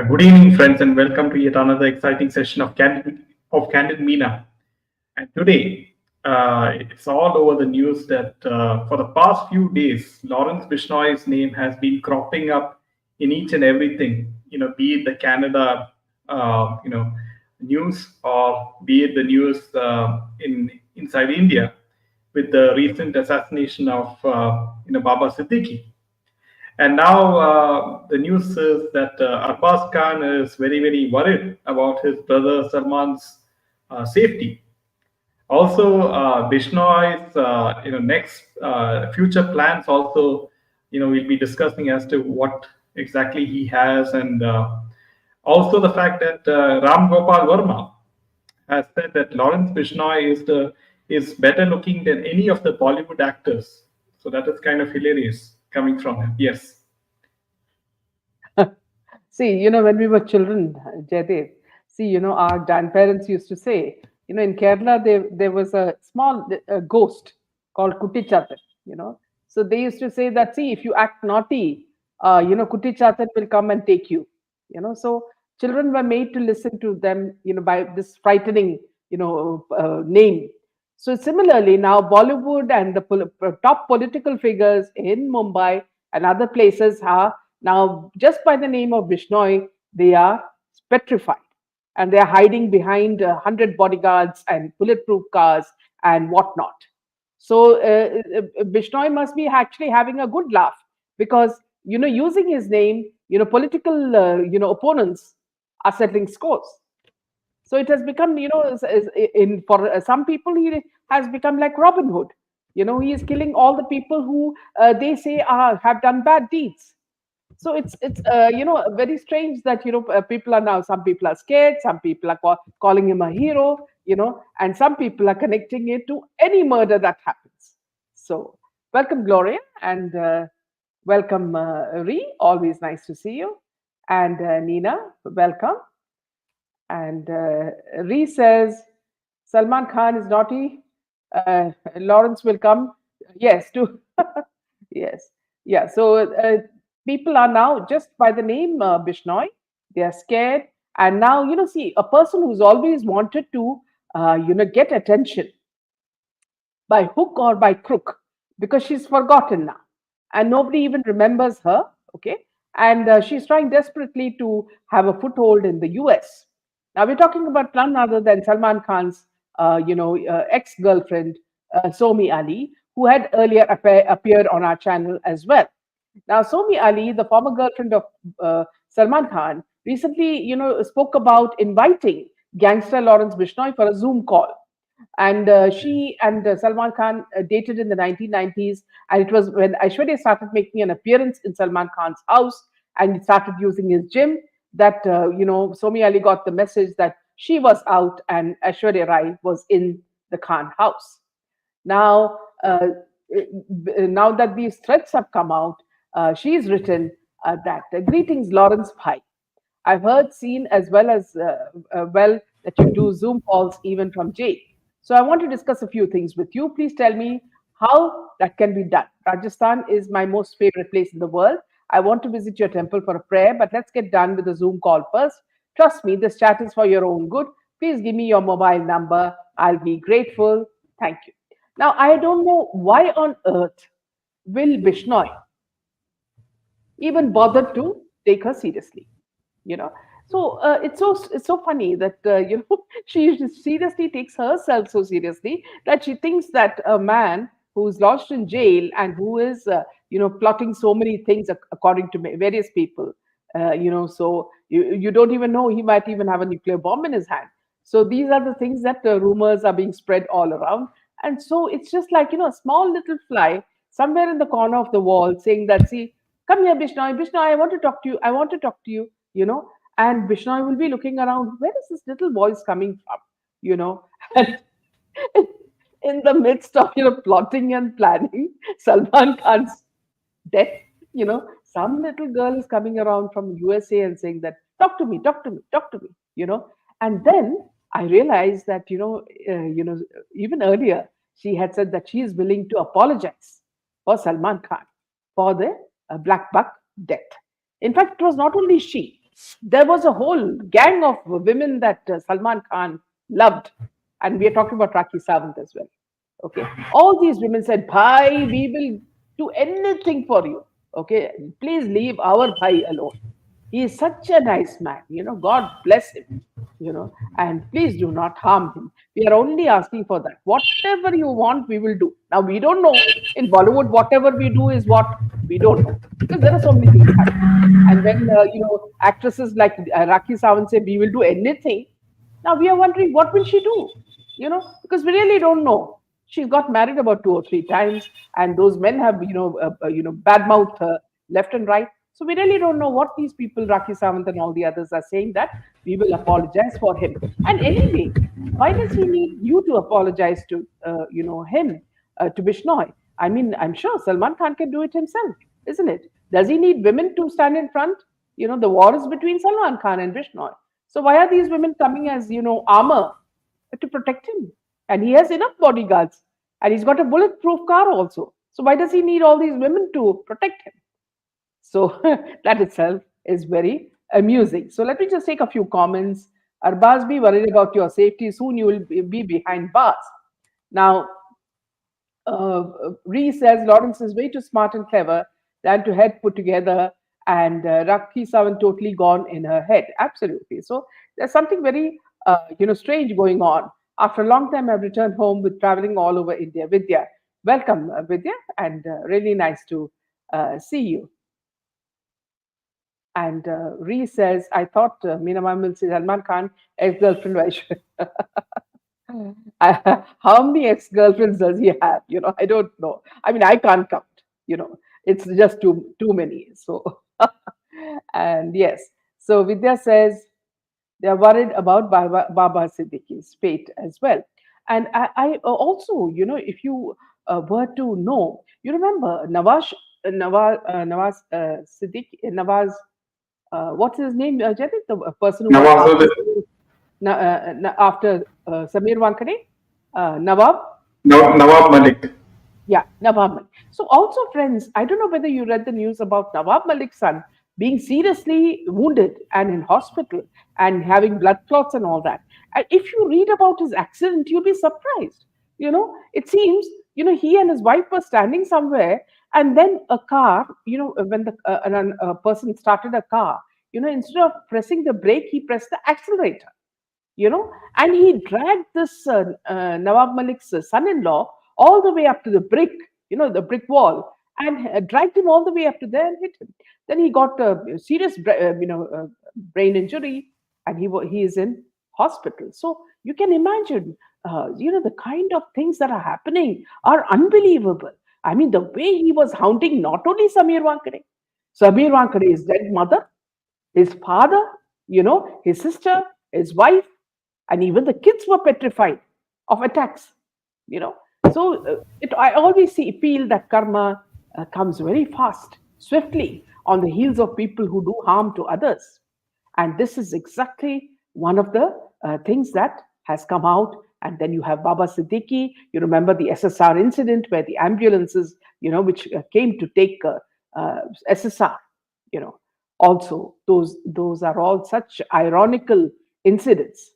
Good evening, friends, and welcome to yet another exciting session of Candid Meena. And today, it's all over the news that for the past few days, Lawrence Bishnoi's name has been cropping up in each and everything. Be it the Canada, news, or be it the news in inside India, with the recent assassination of Baba Siddiqui. And now the news is that Arbaaz Khan is very, very worried about his brother Salman's safety. Also, Bishnoi's next future plans also, we'll be discussing as to what exactly he has, and also the fact that Ram Gopal Verma has said that Lawrence Bishnoi is better looking than any of the Bollywood actors. So that is kind of hilarious coming from him. Yes. See, when we were children, Jaidev, see, our grandparents used to say, in Kerala, there was a small ghost called Kuti Chatan, So they used to say that, see, if you act naughty, Kuti Chatan will come and take you, So children were made to listen to them, by this frightening, name. So similarly, now Bollywood and the top political figures in Mumbai and other places are now, just by the name of Bishnoi, they are petrified and they are hiding behind 100 bodyguards and bulletproof cars and whatnot. So Bishnoi must be actually having a good laugh because, using his name, political, opponents are settling scores. So it has become, in for some people, he has become like Robin Hood. He is killing all the people who they say have done bad deeds. So it's very strange that people are now, some people are scared, some people are calling him a hero, and some people are connecting it to any murder that happens. So welcome, Gloria, and welcome, Ree. Always nice to see you. And Nina, welcome. And Ree says Salman Khan is naughty. Lawrence will come. Yes, to yes, yeah. So people are now, just by the name Bishnoi, they are scared. And now, see, a person who's always wanted to, get attention by hook or by crook, because she's forgotten now and nobody even remembers her. Okay. And she's trying desperately to have a foothold in the US. Now we're talking about none other than Salman Khan's, ex-girlfriend, Somi Ali, who had earlier appeared on our channel as well. Now, Somi Ali, the former girlfriend of Salman Khan, recently, spoke about inviting gangster Lawrence Bishnoi for a Zoom call. And she and Salman Khan dated in the 1990s, and it was when Aishwarya started making an appearance in Salman Khan's house and started using his gym that Somi Ali got the message that she was out and Aishwarya Rai was in the Khan house. Now, now that these threats have come out, she's written that greetings, Lawrence Bhai. I've heard, seen as well as well that you do Zoom calls even from jail. So I want to discuss a few things with you. Please tell me how that can be done. Rajasthan is my most favorite place in the world. I want to visit your temple for a prayer, but let's get done with the Zoom call first. Trust me, this chat is for your own good. Please give me your mobile number. I'll be grateful. Thank you. Now, I don't know why on earth will Bishnoi even bother to take her seriously. You know, so it's so funny that she seriously takes herself so seriously that she thinks that a man who's lodged in jail and who is plotting so many things according to various people, so you don't even know he might even have a nuclear bomb in his hand. So these are the things that rumors are being spread all around, and so it's just like a small little fly somewhere in the corner of the wall saying that, see, come here, Bishnoi, I want to talk to you, I want to talk to you, and Bishnoi will be looking around, where is this little voice coming from, and in the midst of plotting and planning Salman Khan's death, some little girl is coming around from USA and saying that, talk to me, talk to me, talk to me, and then I realized that even earlier she had said that she is willing to apologize for Salman Khan for the Black Buck death. In fact, it was not only she. There was a whole gang of women that Salman Khan loved, and we are talking about Rakhi Sawant as well. Okay, all these women said, "Bhai, we will do anything for you. Okay, please leave our Bhai alone. He is such a nice man. God bless him. And please do not harm him. We are only asking for that. Whatever you want, we will do." Now we don't know in Bollywood. Whatever we do is what we don't know, because there are so many things happening. And when actresses like Rakhi Sawant say we will do anything, now we are wondering what will she do? Because we really don't know. She's got married about 2 or 3 times, and those men have badmouthed her left and right. So we really don't know what these people, Rakhi Sawant and all the others, are saying that we will apologize for him. And anyway, why does he need you to apologize to him, to Bishnoi? I mean, I'm sure Salman Khan can do it himself, isn't it? Does he need women to stand in front? The war is between Salman Khan and Bishnoi. So why are these women coming as armor to protect him? And he has enough bodyguards, and he's got a bulletproof car also. So why does he need all these women to protect him? So that itself is very amusing. So let me just take a few comments. Arbaaz, be worried about your safety. Soon you will be behind bars. Now, Ree says Lawrence is way too smart and clever than to head put together, and Rakhi Sawant totally gone in her head. Absolutely. So there's something very strange going on. After a long time, I've returned home with traveling all over India. Vidya, welcome, Vidya, and really nice to see you. And Ree says, I thought Meena Ma'am will say Salman Khan, ex-girlfriend. How many ex-girlfriends does he have? I don't know. I mean, I can't count. It's just too many. So, and yes. So Vidya says they are worried about Baba Siddiqui's fate as well. And I also, if you were to know, you remember Nawaz Siddiqui, Nawaz, what's his name, Jadid? The person who was after, Nawaz, Samir Wankade, Nawab. Nawab Malik. Yeah, Nawab Malik. So also, friends, I don't know whether you read the news about Nawab Malik's son being seriously wounded and in hospital and having blood clots and all that. And if you read about his accident, you'll be surprised. It seems, he and his wife were standing somewhere, and then a car, when a person started a car, instead of pressing the brake, he pressed the accelerator, and he dragged this Nawab Malik's son-in-law all the way up to the brick, the brick wall, and dragged him all the way up to there and hit him. Then he got a serious, brain injury, and he is in hospital. So you can imagine, the kind of things that are happening are unbelievable. I mean, the way he was hounding not only Samir Wankade's dead mother, his father, his sister, his wife, and even the kids were petrified of attacks. So I always feel that karma comes very fast, swiftly, on the heels of people who do harm to others. And this is exactly one of the things that has come out. And then you have Baba Siddiqui. You remember the SSR incident where the ambulances, which came to take SSR, also those are all such ironical incidents.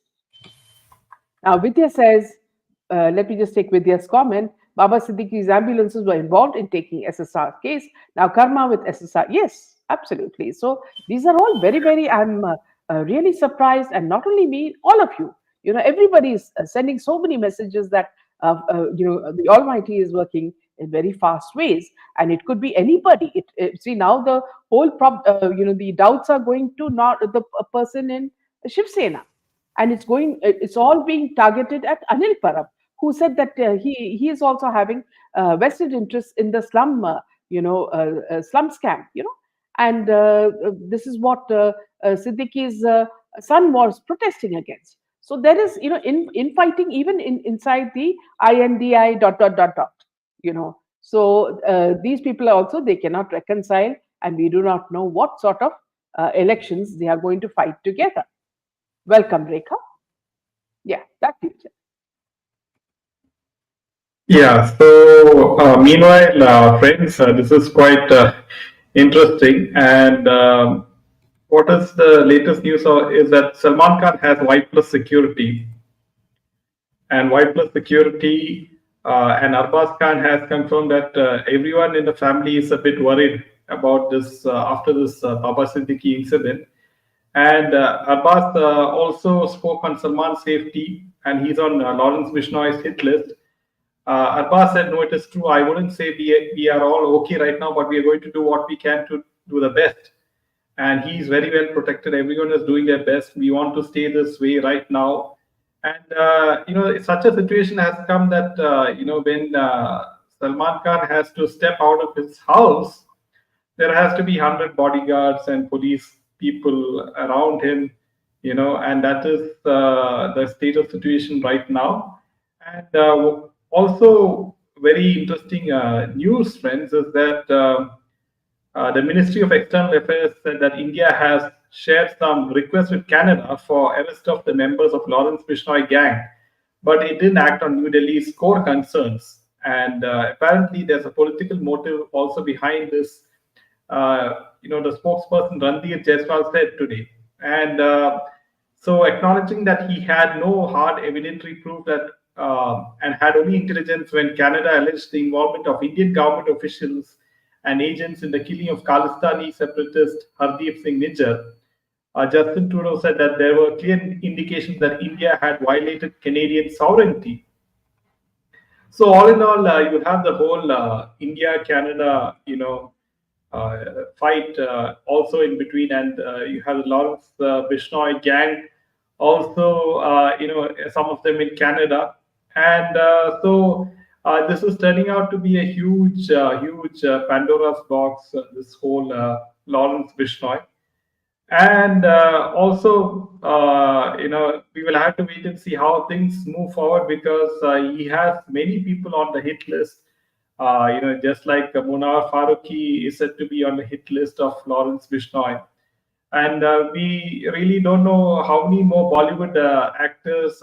Now, Vidya says, let me just take Vidya's comment. Baba Siddiqui's ambulances were involved in taking SSR case. Now, karma with SSR. Yes, absolutely. So these are all very, very, I'm really surprised. And not only me, all of you, everybody is sending so many messages that, the Almighty is working in very fast ways. And it could be anybody. See, now the whole, the doubts are going to not the person in Shiv Sena. And it's all being targeted at Anil Parab, who said that he is also having vested interest in the slum, slum scam, and this is what Siddiqui's son was protesting against. So there is, infighting even inside the INDI ... So these people are also, they cannot reconcile, and we do not know what sort of elections they are going to fight together. Welcome, Rekha. Yeah, that future. Yeah, so meanwhile, friends, this is quite interesting. And what is the latest news is that Salman Khan has Y plus security, and Y plus security and Arbaaz Khan has confirmed that everyone in the family is a bit worried about this after this Baba Siddiqui incident. And Arbaaz also spoke on Salman's safety, and he's on Lawrence Bishnoi's hit list. Arbaaz said, "No, it is true. I wouldn't say we are all okay right now, but we are going to do what we can to do the best." And he's very well protected. Everyone is doing their best. We want to stay this way right now. And such a situation has come that when Salman Khan has to step out of his house, there has to be 100 bodyguards and police people around him, and that is the state of situation right now. And also, very interesting news, friends, is that the Ministry of External Affairs said that India has shared some requests with Canada for arrest of the members of Lawrence Bishnoi gang, but it didn't act on New Delhi's core concerns. And apparently, there's a political motive also behind this. The spokesperson Randir Jaiswal said today, and so acknowledging that he had no hard evidentiary proof that and had only intelligence when Canada alleged the involvement of Indian government officials and agents in the killing of Khalistani separatist Hardeep Singh Nijjar. Justin Trudeau said that there were clear indications that India had violated Canadian sovereignty. So all in all, you have the whole India-Canada, fight also in between, and you have the Lawrence Bishnoi gang, also, some of them in Canada, and this is turning out to be a huge Pandora's box. This whole Lawrence Bishnoi. And also, we will have to wait and see how things move forward, because he has many people on the hit list. Just like Munawar Faruqi is said to be on the hit list of Lawrence Bishnoi. And we really don't know how many more Bollywood actors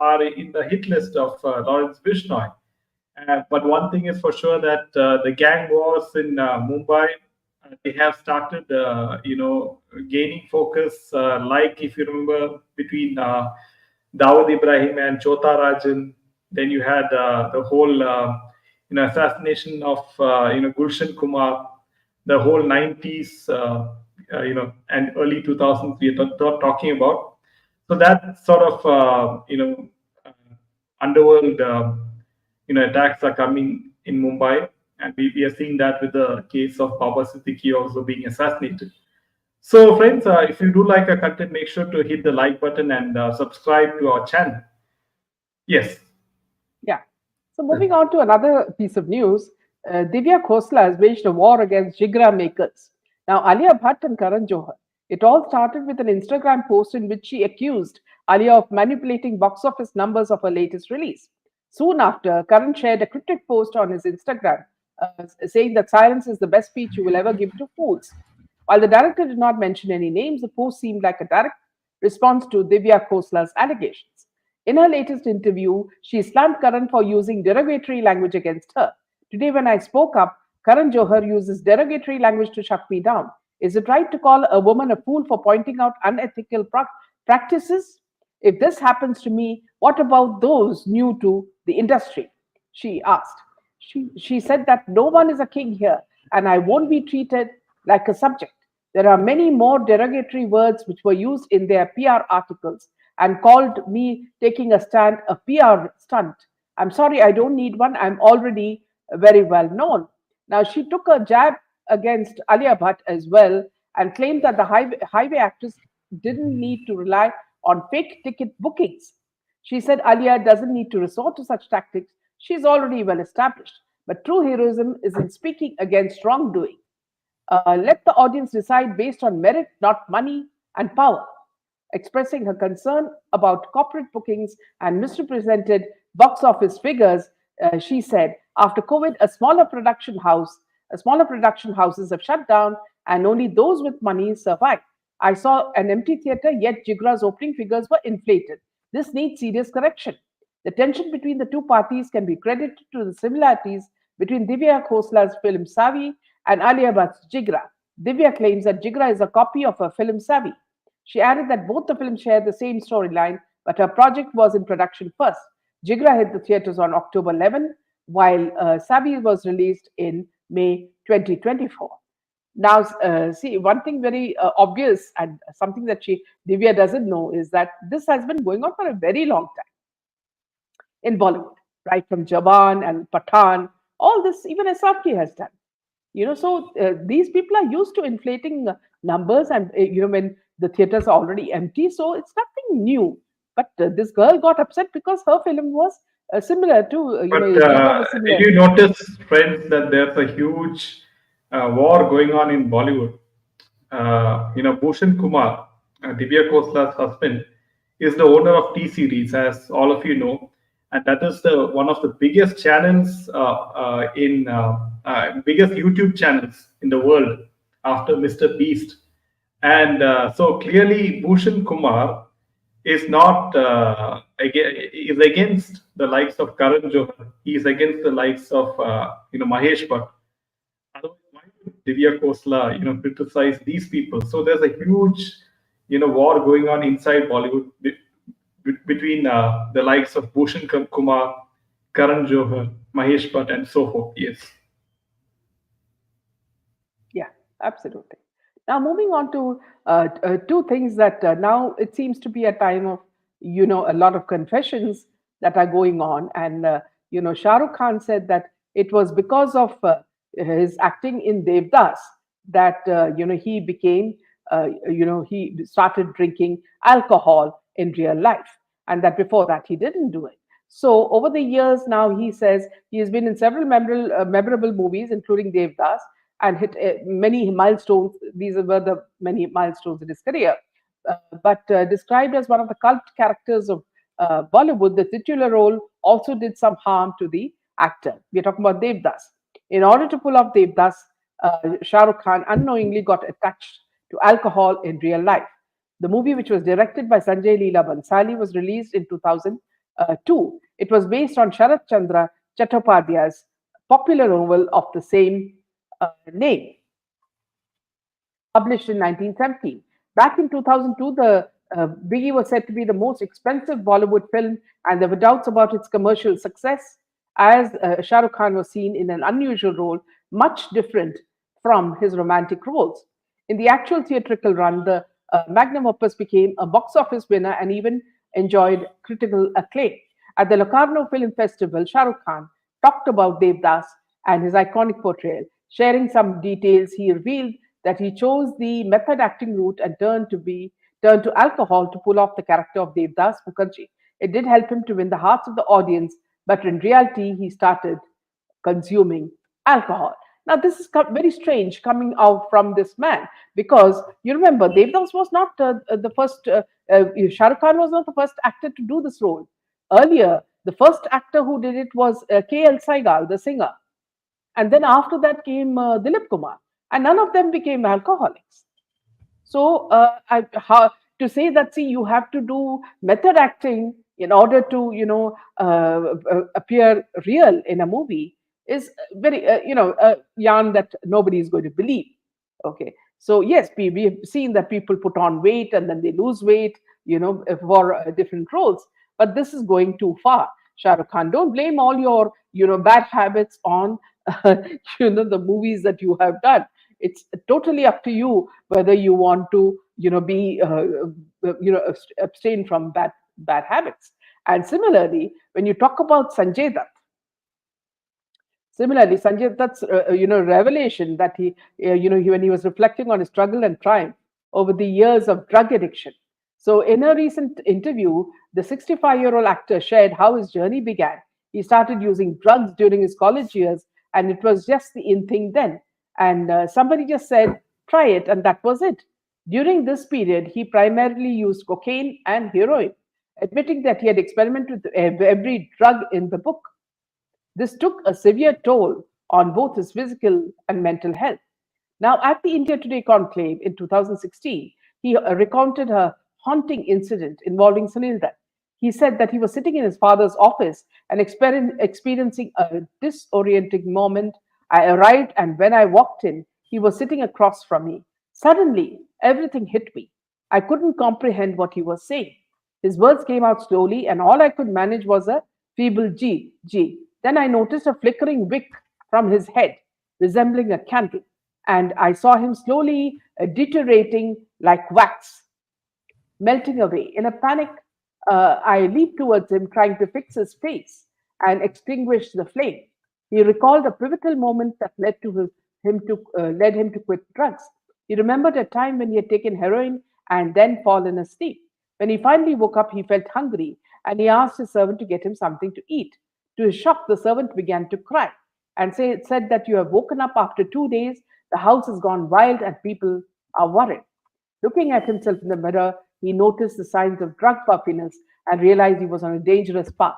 are in the hit list of Lawrence Bishnoi. But one thing is for sure, that the gang wars in Mumbai, they have started, gaining focus. Like if you remember, between Dawood Ibrahim and Chota Rajan, then you had the whole, assassination of, Gulshan Kumar, the whole 90s, and early 2000s we are talking about. So that sort of, underworld, attacks are coming in Mumbai, and we are seeing that with the case of Baba Siddiqui also being assassinated. So, friends, if you do like our content, make sure to hit the like button and subscribe to our channel. Yes. Yeah. So moving on to another piece of news, Divya Khosla has waged a war against Jigra makers. Now, Alia Bhatt and Karan Johar. It all started with an Instagram post in which she accused Alia of manipulating box office numbers of her latest release. Soon after, Karan shared a cryptic post on his Instagram saying that silence is the best speech you will ever give to fools. While the director did not mention any names, the post seemed like a direct response to Divya Khosla's allegations. In her latest interview, she slammed Karan for using derogatory language against her. Today, when I spoke up, Karan Johar uses derogatory language to shut me down. Is it right to call a woman a fool for pointing out unethical practices? If this happens to me, what about those new to the industry? She asked. She said that no one is a king here, and I won't be treated like a subject. There are many more derogatory words which were used in their PR articles and called me taking a stand a PR stunt. I'm sorry, I don't need one. I'm already very well known. Now, she took a jab against Alia Bhatt as well and claimed that the highway actress didn't need to rely on fake ticket bookings. She said Alia doesn't need to resort to such tactics. She's already well established. But true heroism is in speaking against wrongdoing. Let the audience decide based on merit, not money and power. Expressing her concern about corporate bookings and misrepresented box office figures, she said, after COVID, smaller production houses have shut down, and only those with money survive. I saw an empty theater, yet Jigra's opening figures were inflated. This needs serious correction. The tension between the two parties can be credited to the similarities between Divya Khosla's film Savi and Alia Bhatt's Jigra. Divya claims that Jigra is a copy of her film Savvy. She added that both the films share the same storyline, but her project was in production first. Jigra hit the theaters on October 11, while Savvy was released in May 2024. Now, see, one thing very obvious and something that Divya doesn't know is that this has been going on for a very long time in Bollywood, right? From Jawan and Pathan, all this, even SRK has done. So these people are used to inflating numbers, and when the theaters are already empty, so it's nothing new. But this girl got upset because her film was similar to, But Jigra was did similar. you notice, friends, that there's a huge war going on in Bollywood? Bhushan Kumar, Divya Khosla's husband, is the owner of T Series, as all of you know, and that is the one of the biggest channels in biggest YouTube channels in the world after Mr. Beast. And so clearly, Bhushan Kumar is not is against the likes of Karan Johar. He is against the likes of Mahesh Bhatt. Otherwise, why would Divya Khosla, criticize these people? So there's a huge, war going on inside Bollywood between the likes of Bhushan Kumar, Karan Johar, Mahesh Bhatt, and so forth. Yes. Yeah, absolutely. Now, moving on to two things that now it seems to be a time of, a lot of confessions that are going on. And, Shah Rukh Khan said that it was because of his acting in Devdas that, he became, he started drinking alcohol in real life. And that before that, he didn't do it. So, over the years now, he says he has been in several memorable movies, including Devdas, and hit many milestones. These were the many milestones in his career. But described as one of the cult characters of Bollywood, the titular role also did some harm to the actor. We're talking about Devdas. In order to pull off Devdas, Shah Rukh Khan unknowingly got attached to alcohol in real life. The movie, which was directed by Sanjay Leela Bansali, was released in 2002. It was based on Sharat Chandra Chattopadhyay's popular novel of the same name, published in 1917. Back in 2002, the Biggie was said to be the most expensive Bollywood film, and there were doubts about its commercial success, as Shah Rukh Khan was seen in an unusual role, much different from his romantic roles. In the actual theatrical run, the magnum opus became a box office winner and even enjoyed critical acclaim. At the Locarno Film Festival, Shah Rukh Khan talked about Devdas and his iconic portrayal. Sharing some details, he revealed that he chose the method acting route and turned to alcohol to pull off the character of Devdas Mukherjee. It did help him to win the hearts of the audience, but in reality, he started consuming alcohol. Now, this is very strange coming out from this man, because you remember Devdas was not the first. Shah Rukh Khan was not the first actor to do this role. Earlier, the first actor who did it was K.L. Saigal, the singer, and then after that came Dilip Kumar, and none of them became alcoholics. So, to say that, see, you have to do method acting in order to, appear real in a movie is very, a yarn that nobody is going to believe. Okay. So, yes, we've seen that people put on weight and then they lose weight, for different roles. But this is going too far. Shah Rukh Khan, don't blame all your, bad habits on, the movies that you have done. It's totally up to you whether you want to be abstain from bad habits. And similarly, when you talk about Sanjay Dutt, similarly, Sanjay Dutt's revelation that when he was reflecting on his struggle and triumph over the years of drug addiction. So in a recent interview, the 65-year-old actor shared how his journey began. He started using drugs during his college years, and it was just the in thing then. And somebody just said, try it, and that was it. During this period, he primarily used cocaine and heroin, admitting that he had experimented with every drug in the book. This took a severe toll on both his physical and mental health. Now, at the India Today conclave in 2016, he recounted a haunting incident involving Sunil Dutt. He said that he was sitting in his father's office and experiencing a disorienting moment. I arrived, and when I walked in, he He was sitting across from me. Suddenly, everything hit me. I couldn't comprehend what he was saying. His words came out slowly, and all I could manage was a feeble G, G. Then I noticed a flickering wick from his head, resembling a candle, and I saw him slowly deteriorating like wax, melting away. In a panic, I leaped towards him, trying to fix his face and extinguish the flame. He recalled a pivotal moment that led him to quit drugs. He remembered a time when he had taken heroin and then fallen asleep. When he finally woke up, he felt hungry and he asked his servant to get him something to eat. To his shock, the servant began to cry and said that you have woken up after 2 days, the house has gone wild, and people are worried. Looking at himself in the mirror, he noticed the signs of drug puffiness and realized he was on a dangerous path.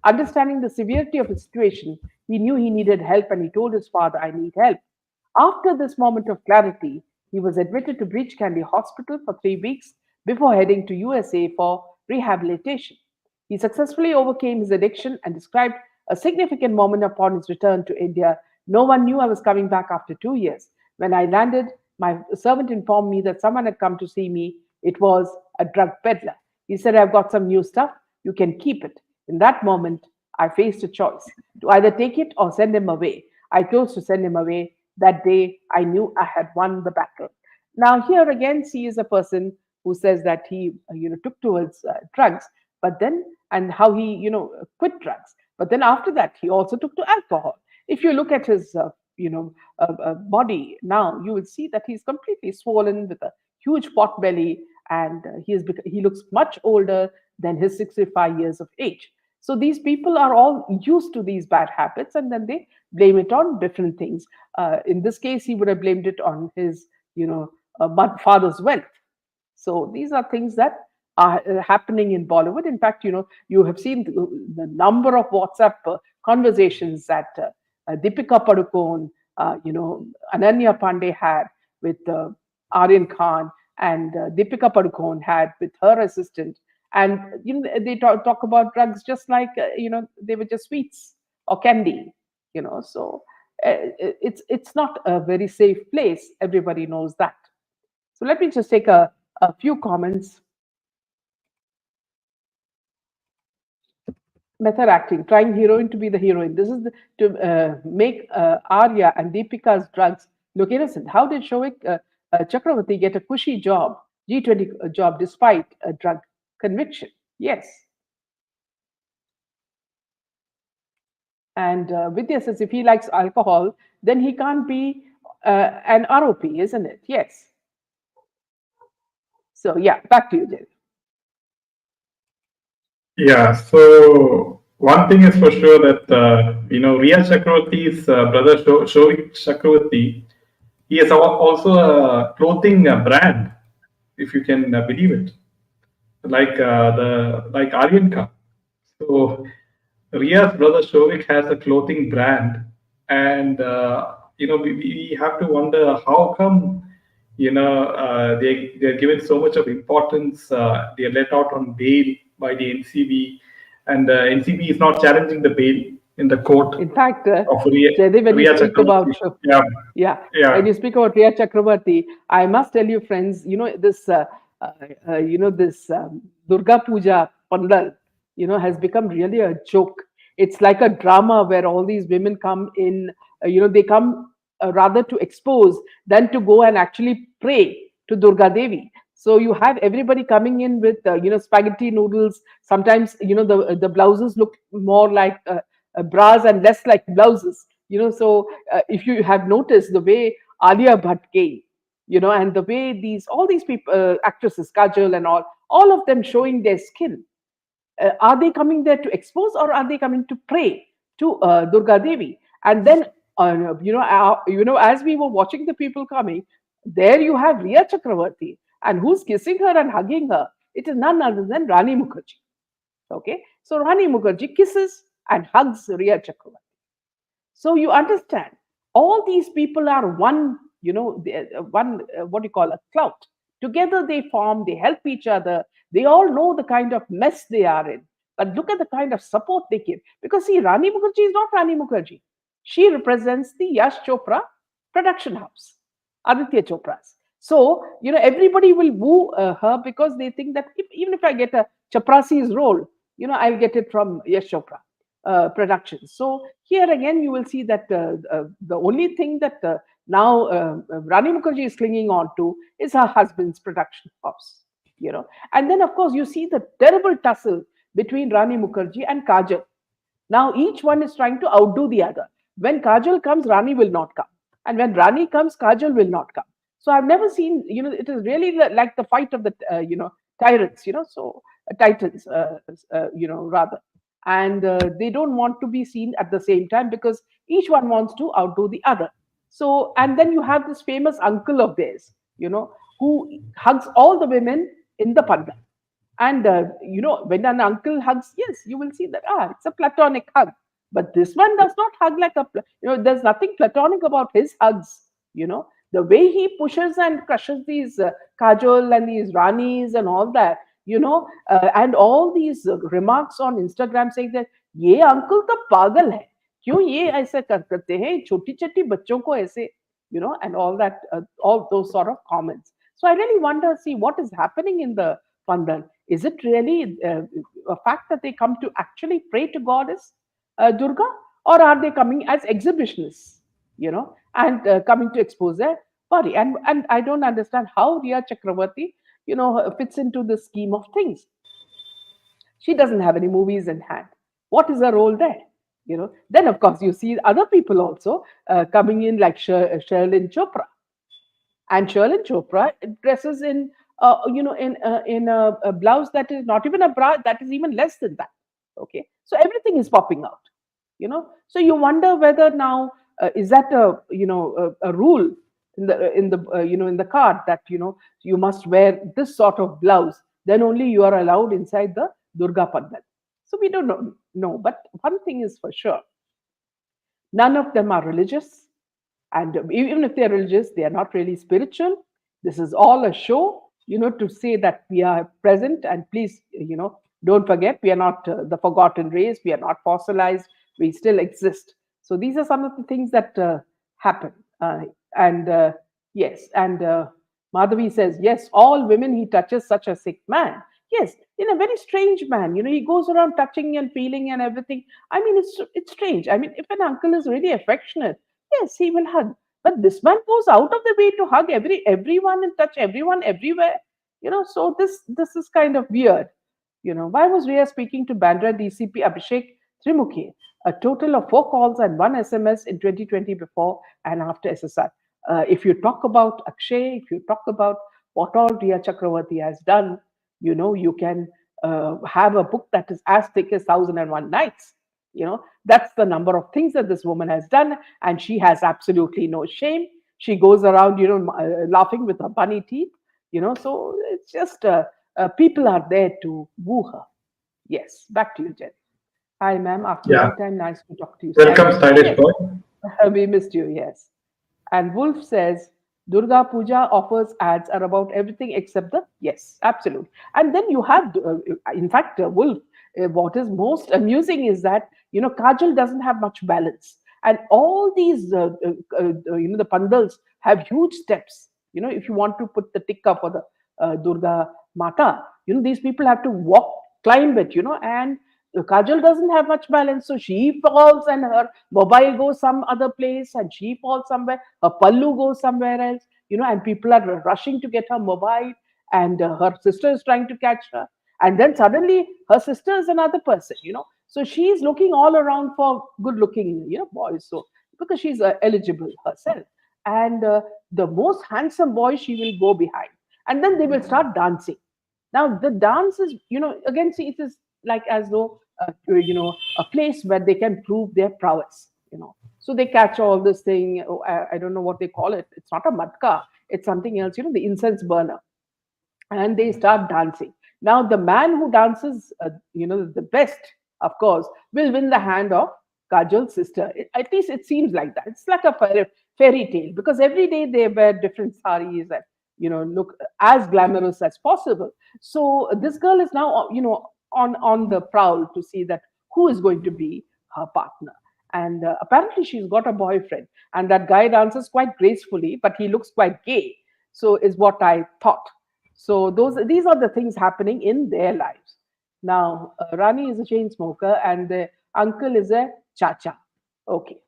Understanding the severity of his situation, he knew he needed help and he told his father, I need help. After this moment of clarity, he was admitted to Breach Candy Hospital for 3 weeks before heading to USA for rehabilitation. He successfully overcame his addiction and described a significant moment upon his return to India. No one knew I was coming back after 2 years. When I landed, my servant informed me that someone had come to see me. It was a drug peddler. He said, I've got some new stuff. You can keep it. In that moment, I faced a choice to either take it or send him away. I chose to send him away. That day, I knew I had won the battle. Now, here again, she is a person who says that he, took towards drugs, but then, and how he, quit drugs. But then after that, he also took to alcohol. If you look at his, body now, you will see that he's completely swollen with a huge pot belly, and he looks much older than his 65 years of age. So these people are all used to these bad habits, and then they blame it on different things. In this case, he would have blamed it on his, father's wealth. So these are things that are happening in Bollywood. In fact, you have seen the number of WhatsApp conversations that Deepika Padukone, Ananya Pandey had with Aryan Khan, and Deepika Padukone had with her assistant. And they talk about drugs just like they were just sweets or candy. So it's not a very safe place. Everybody knows that. So let me just take a few comments. Method acting, trying heroine to be the heroine. This is to make Arya and Deepika's drugs look innocent. How did Shoik Chakravarti get a cushy job, G20 job, despite a drug conviction? Yes. And Vidya says if he likes alcohol, then he can't be an ROP, isn't it? Yes. So yeah, back to you, Jay. Yeah, so one thing is for sure that Riya Chakravarti's brother Shoik Chakravarti, he is also a clothing brand, if you can believe it, like Aryan Khan. So Ria's brother Shoik has a clothing brand, and we have to wonder how come they're given so much of importance. They are let out on bail by the NCB, and NCB is not challenging the bail in the court In fact, of Ria, Jaydev, when you Ria speak about Chakravarti. Yeah, yeah, yeah, when you speak about Riya Chakravarti, I must tell you, friends, this Durga Puja pandal, has become really a joke. It's like a drama where all these women come in, they come rather to expose than to go and actually pray to Durga Devi. So you have everybody coming in with, spaghetti noodles. Sometimes, the blouses look more like bras and less like blouses. So if you have noticed the way Alia Bhatt came, and the way all these people, actresses, Kajal and all of them showing their skin, are they coming there to expose or are they coming to pray to Durga Devi? And then, as we were watching the people coming, there you have Riya Chakravarti, and who's kissing her and hugging her? It is none other than Rani Mukherjee. Okay, so Rani Mukherjee kisses and hugs Riya Chakravarti. So you understand, all these people are one, one, what do you call, a clout. Together they form, they help each other. They all know the kind of mess they are in. But look at the kind of support they give. Because see, Rani Mukherjee is not Rani Mukherjee. She represents the Yash Chopra production house. Aditya Chopra's. So, everybody will woo her because they think that even if I get a Chaprasi's role, I'll get it from Yash Chopra Productions. So, here again, you will see that the only thing that now Rani Mukherjee is clinging on to is her husband's production house. And then, of course, you see the terrible tussle between Rani Mukherjee and Kajal. Now each one is trying to outdo the other. When Kajal comes, Rani will not come. And when Rani comes, Kajal will not come. So I've never seen, it is really like the fight of the, tyrants, titans, rather. And they don't want to be seen at the same time because each one wants to outdo the other. So, and then you have this famous uncle of theirs, who hugs all the women in the pandal. And when an uncle hugs, yes, you will see that it's a platonic hug. But this one does not hug like there's nothing platonic about his hugs. The way he pushes and crushes these Kajol and these Ranis and all that, and all these remarks on Instagram saying that ये uncle तो पागल है, क्यों ये ऐसे करते हैं छोटी छोटी बच्चों को ऐसे, and all that, all those sort of comments. So I really wonder, see what is happening in the Pandal. Is it really a fact that they come to actually pray to goddess Durga, or are they coming as exhibitionists, and coming to expose their body? And I don't understand how Riya Chakravarti, fits into the scheme of things. She doesn't have any movies in hand. What is her role there? Then of course you see other people also coming in like Sherlyn Chopra, and Sherlyn Chopra dresses in in a blouse that is not even a bra, that is even less than that. Okay, so everything is popping out. So you wonder whether now is that a rule in the in the card that you must wear this sort of blouse, then only you are allowed inside the Durga Pandal. So we don't know, no, but one thing is for sure, none of them are religious, and even if they're religious, they are not really spiritual. This is all a show, to say that we are present, and please, don't forget, we are not the forgotten race, we are not fossilized, we still exist. So these are some of the things that happen. And yes, and Madhavi says, yes, all women he touches, such a sick man. Yes, in a very strange man. He goes around touching and feeling and everything. I mean, it's strange. I mean, if an uncle is really affectionate, yes, he will hug. But this man goes out of the way to hug everyone and touch everyone everywhere. So this is kind of weird. Why was Riya speaking to Bandra DCP Abhishek Trimukhi? A total of 4 calls and 1 SMS in 2020 before and after SSR. If you talk about Akshay, if you talk about what all Riya Chakravarti has done, you can have a book that is as thick as 1001 Nights. That's the number of things that this woman has done, and she has absolutely no shame. She goes around, laughing with her bunny teeth. So it's just people are there to woo her. Yes, back to you, Jen. Hi, ma'am. After a Yeah. long time, nice to talk to you. Welcome, stylish Yes, boy. we missed you. Yes. And Wolf says Durga Puja offers ads are about everything except the yes, absolute. And then you have, in fact, Wolf. What is most amusing is that Kajal doesn't have much balance, and all these the pandals have huge steps. If you want to put the tikka for the Durga Mata, these people have to walk, climb it, and Kajal doesn't have much balance, so she falls and her mobile goes some other place, and she falls somewhere. Her pallu goes somewhere else, and people are rushing to get her mobile, and her sister is trying to catch her, and then suddenly her sister is another person, So she is looking all around for good-looking, boys, so because she's eligible herself, and the most handsome boy she will go behind, and then they will start dancing. Now the dance is, again, see, it is like as though a place where they can prove their prowess. So they catch all this thing. Oh, I don't know what they call it. It's not a matka. It's something else. The incense burner, and they start dancing. Now the man who dances, the best, of course, will win the hand of Kajal's sister. At least it seems like that. It's like a fairy tale because every day they wear different saris and look as glamorous as possible. So this girl is now on the prowl to see that who is going to be her partner. and apparently she's got a boyfriend, and that guy dances quite gracefully, but he looks quite gay. So is what I thought. So these are the things happening in their lives. Now, Rani is a chain smoker, and the uncle is a chacha. Okay.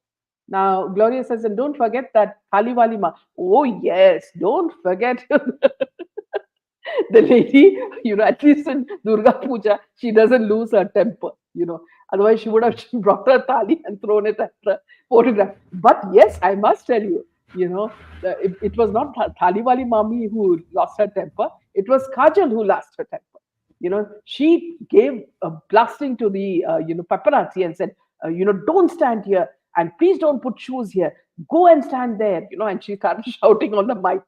Now, Gloria says, and don't forget that Thaliwali Ma. Oh, yes, don't forget the lady, at least in Durga Puja, she doesn't lose her temper. Otherwise, she would have brought her thali and thrown it at the photograph. But yes, I must tell you, it was not Thaliwali Mami who lost her temper, it was Kajal who lost her temper. She gave a blasting to the paparazzi and said, don't stand here, and please don't put shoes here, go and stand there. And she started shouting on the mic.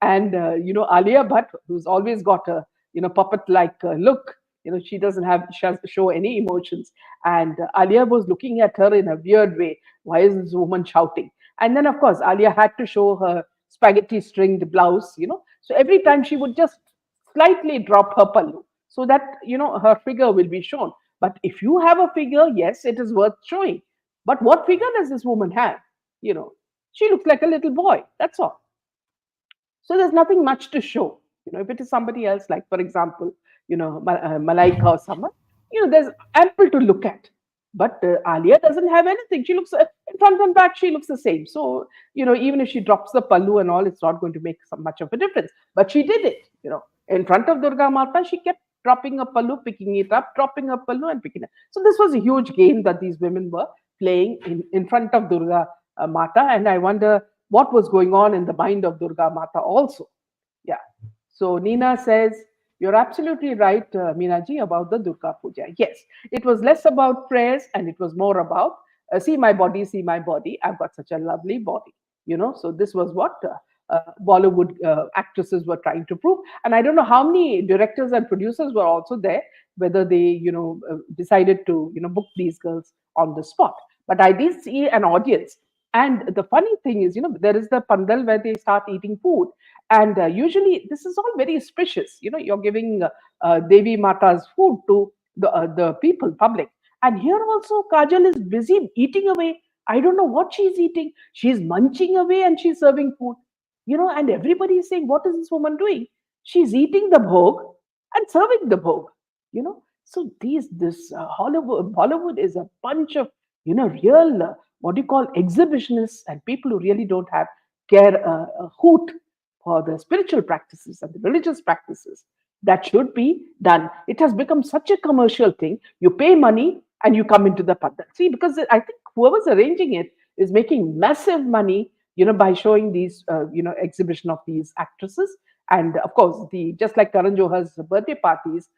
And Alia Bhatt, who's always got a puppet like look, she doesn't show any emotions, and Alia was looking at her in a weird way. Why is this woman shouting? And then of course Alia had to show her spaghetti stringed blouse. So every time she would just slightly drop her pallu so that her figure will be shown. But if you have a figure, yes, it is worth showing. But what figure does this woman have? you know she looks like a little boy, that's all. So there's nothing much to show. If it is somebody else, like for example, Malaika or someone, there's ample to look at. But Alia doesn't have anything. She looks in front and back. She looks the same. So even if she drops the pallu and all, it's not going to make so much of a difference. But she did it. In front of Durga Mata, she kept dropping a pallu, picking it up, dropping a pallu, and picking it. So this was a huge game that these women were playing in front of Durga Mata, and I wonder what was going on in the mind of Durga Mata also. Yeah. So Nina says, you're absolutely right, Meenaji, about the Durga Puja. Yes, it was less about prayers and it was more about see my body, see my body. I've got such a lovely body. So this was what Bollywood actresses were trying to prove. And I don't know how many directors and producers were also there, whether they, decided to, book these girls on the spot. But I did see an audience. And the funny thing is, there is the pandal where they start eating food. And usually this is all very auspicious. You're giving Devi Mata's food to the people, public. And here also, Kajal is busy eating away. I don't know what she's eating. She's munching away and she's serving food. And everybody is saying, what is this woman doing? She's eating the bhog and serving the bhog. So this Bollywood is a bunch of real what do you call exhibitionists and people who really don't have care a hoot for the spiritual practices and the religious practices that should be done. It has become such a commercial thing. You pay money and you come into the pandal. See, because I think whoever's arranging it is making massive money, by showing these, exhibition of these actresses. And of course, the just like Karan Johar's birthday parties,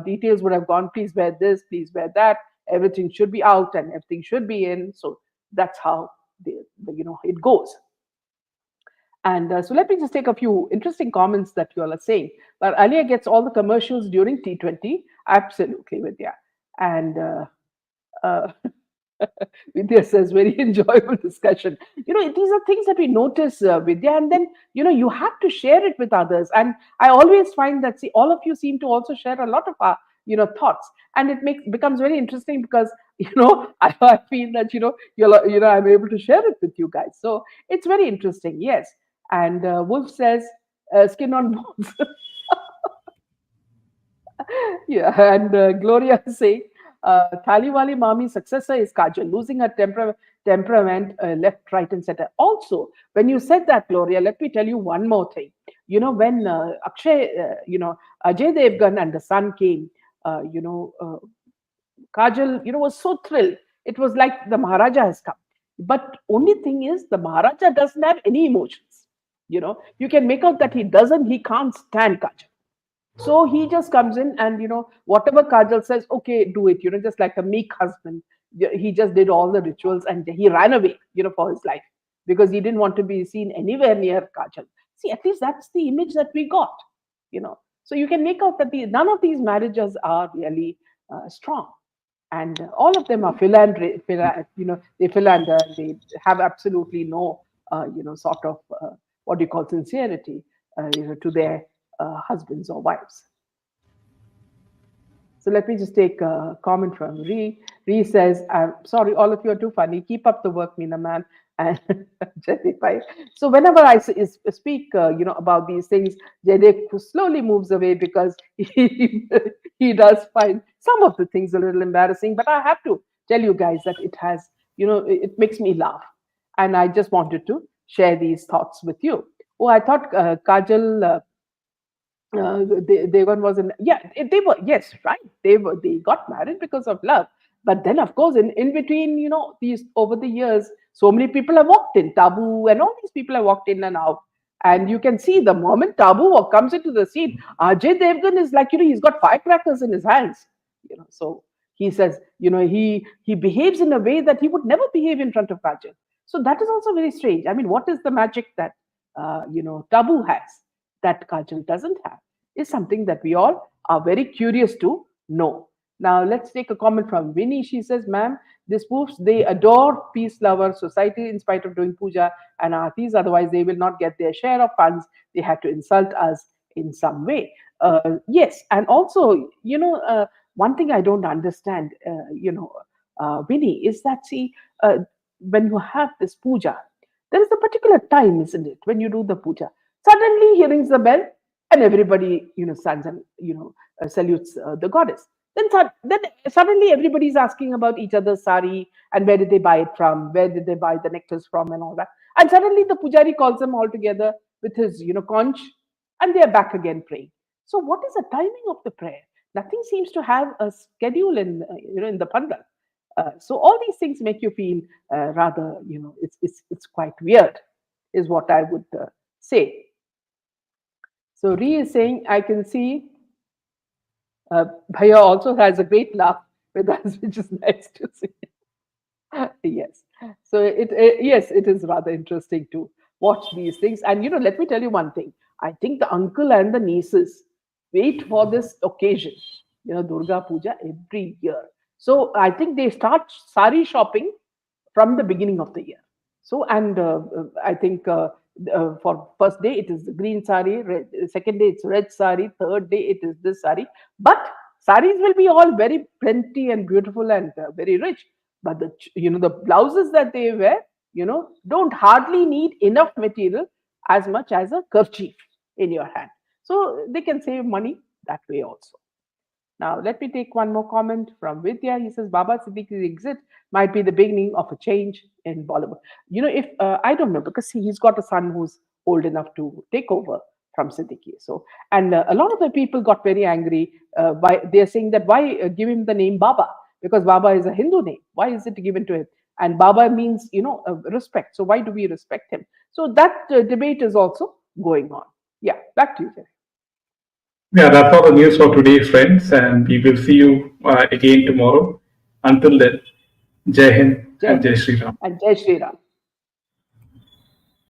details would have gone, please wear this, please wear that. Everything should be out and everything should be in. So that's how it goes. And so let me just take a few interesting comments that you all are saying. But Alia gets all the commercials during T20. Absolutely, Vidya. And Vidya says, very enjoyable discussion. These are things that we notice, Vidya, and then, you have to share it with others. And I always find that, see, all of you seem to also share a lot of our, thoughts. And it becomes very interesting because, I feel that, I'm able to share it with you guys. So it's very interesting. Yes. And Wolf says, skin on bones. Yeah. And Gloria is saying, Thaliwali Mami's successor is Kajal, losing her temperament left, right, and center. Also, when you said that, Gloria, let me tell you one more thing. When Ajay Devgan and the son came, Kajal, was so thrilled. It was like the Maharaja has come. But only thing is, the Maharaja doesn't have any emotions. You can make out that he can't stand Kajal. So he just comes in and, whatever Kajal says, okay, do it, just like a meek husband. He just did all the rituals and he ran away, for his life because he didn't want to be seen anywhere near Kajal. See, at least that's the image that we got, So you can make out that none of these marriages are really strong. And all of them are they philander, they have absolutely no, sort of, what do you call sincerity, to their husbands or wives. So let me just take a comment from Ree. Ree says, I'm sorry, all of you are too funny. Keep up the work, Meena man. And Jaideep, so whenever I speak, about these things, Jaideep slowly moves away because he does find some of the things a little embarrassing. But I have to tell you guys that it has, it makes me laugh. And I just wanted to share these thoughts with you. Oh, I thought Kajal they one was in, yeah, they were, yes, right, they got married because of love. But then of course in between, these over the years, so many people have walked in, Tabu and all these people have walked in and out. And you can see the moment Tabu comes into the scene, Ajay Devgan is like, he's got firecrackers in his hands. So he says, he behaves in a way that he would never behave in front of Kajal. So that is also very strange. I mean, what is the magic that Tabu has that Kajal doesn't have, is something that we all are very curious to know. Now, let's take a comment from Winnie. She says, ma'am, this proves they adore peace lover society in spite of doing puja and artis. Otherwise, they will not get their share of funds. They had to insult us in some way. Yes, and also, one thing I don't understand, Winnie, is that, see, when you have this puja, there is a particular time, isn't it, when you do the puja? Suddenly he rings the bell and everybody, stands and, salutes the goddess. Then suddenly everybody's asking about each other's sari and where did they buy it from, where did they buy the necklace from and all that. And suddenly the pujari calls them all together with his, conch, and they are back again praying. So what is the timing of the prayer? Nothing seems to have a schedule in the pandal. So all these things make you feel rather, it's quite weird, is what I would say. So Ree is saying, I can see Bhaiya also has a great laugh with us, which is nice to see. Yes. So yes, it is rather interesting to watch these things. And let me tell you one thing. I think the uncle and the nieces wait for this occasion, Durga Puja every year. So I think they start sari shopping from the beginning of the year. So, and I think for first day it is green sari, second day it's red sari, third day it is this sari. But saris will be all very plenty and beautiful and very rich. But the blouses that they wear, don't hardly need enough material as much as a kerchief in your hand. So they can save money that way also. Now, let me take one more comment from Vidya. He says, Baba Siddiqui's exit might be the beginning of a change in Bollywood. If I don't know, because he's got a son who's old enough to take over from Siddiqui. So, and a lot of the people got very angry. They're saying that why give him the name Baba? Because Baba is a Hindu name. Why is it given to him? And Baba means, respect. So why do we respect him? So that debate is also going on. Yeah, back to you, Jerry. Yeah, that's all the news for today, friends, and we will see you again tomorrow. Until then, Jai Hind and Jai Shri Ram. And Jai Shri Ram.